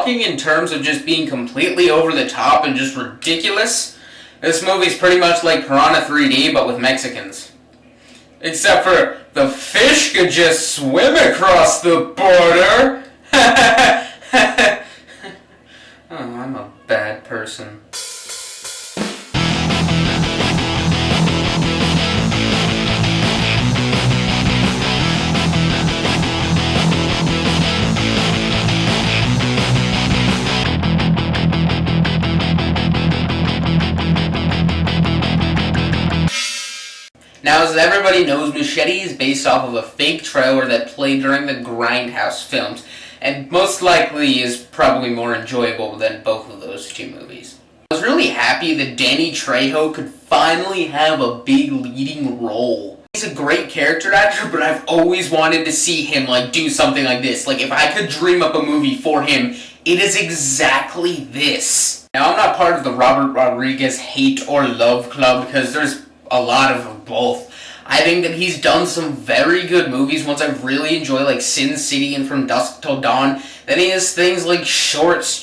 talking in terms of just being completely over the top and just ridiculous, this movie's pretty much like Piranha 3D, but with Mexicans. Except for the fish could just swim across the border. Oh, I'm a bad person. Now, as everybody knows, Machete is based off of a fake trailer that played during the Grindhouse films, and most likely is probably more enjoyable than both of those two movies. I was really happy that Danny Trejo could finally have a big leading role. He's a great character actor, but I've always wanted to see him do something like this. If I could dream up a movie for him, it is exactly this. Now, I'm not part of the Robert Rodriguez hate or love club because there's a lot of both. I think that he's done some very good movies, ones I really enjoy, Sin City and From Dusk Till Dawn. Then he has things like shorts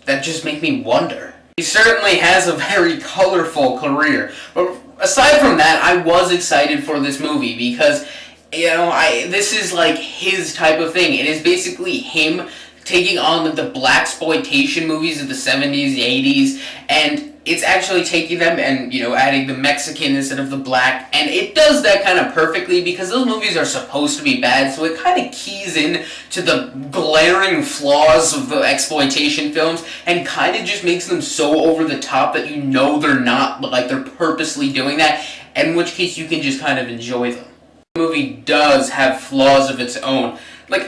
that just make me wonder. He certainly has a very colorful career. But aside from that, I was excited for this movie because, this is his type of thing. It is basically him taking on the blaxploitation movies of the 70s, the 80s, and it's actually taking them and, adding the Mexican instead of the black, and it does that kind of perfectly because those movies are supposed to be bad, so it kind of keys in to the glaring flaws of the exploitation films and kind of just makes them so over the top that they're not, but they're purposely doing that, in which case you can just kind of enjoy them. The movie does have flaws of its own.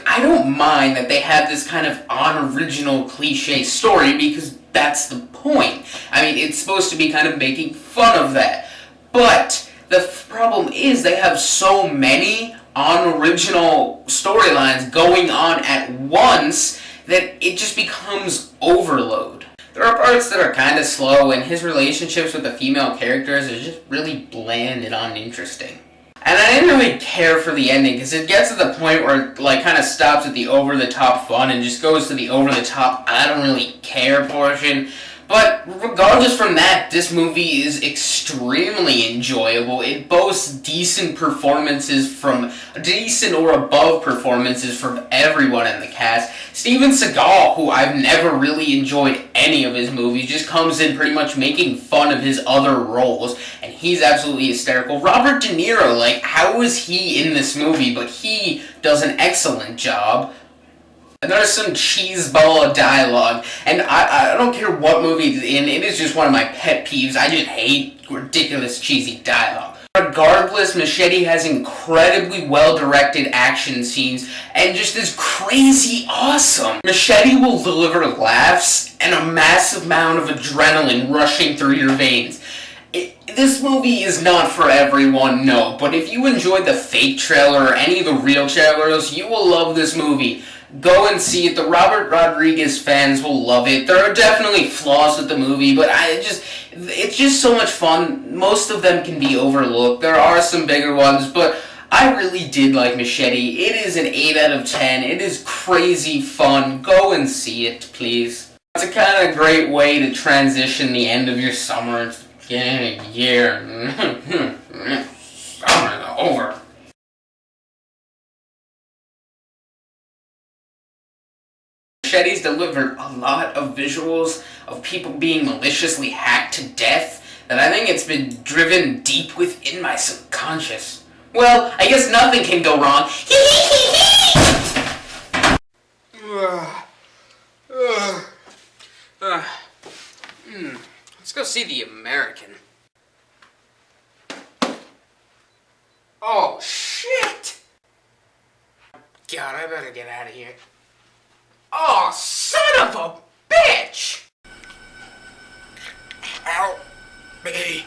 I don't mind that they have this kind of unoriginal cliche story because that's the point. It's supposed to be kind of making fun of that. But the problem is they have so many unoriginal storylines going on at once that it just becomes overload. There are parts that are kind of slow, and his relationships with the female characters are just really bland and uninteresting. And I didn't really care for the ending, because it gets to the point where it kind of stops at the over-the-top fun and just goes to the over-the-top I don't really care portion. But regardless from that, this movie is extremely enjoyable. It boasts decent or above performances from everyone in the cast. Steven Seagal, who I've never really enjoyed any of his movies, just comes in pretty much making fun of his other roles, and he's absolutely hysterical. Robert De Niro, how is he in this movie? But he does an excellent job. There's some cheeseball of dialogue, and I don't care what movie it's in, it is just one of my pet peeves. I just hate ridiculous, cheesy dialogue. Regardless, Machete has incredibly well-directed action scenes, and just is crazy awesome. Machete will deliver laughs and a massive amount of adrenaline rushing through your veins. This movie is not for everyone, no, but if you enjoyed the fake trailer or any of the real trailers, you will love this movie. Go and see it. The Robert Rodriguez fans will love it. There are definitely flaws with the movie, but it's just so much fun. Most of them can be overlooked. There are some bigger ones, but I really did like Machete. It is an 8 out of 10. It is crazy fun. Go and see it, please. It's a kind of great way to transition the end of your summer into the beginning of the year. Summer's over. Machete's delivered a lot of visuals of people being maliciously hacked to death that I think it's been driven deep within my subconscious. Well, I guess nothing can go wrong. Let's go see The American. Oh, shit! God, I better get out of here. Oh, son of a bitch! Help me.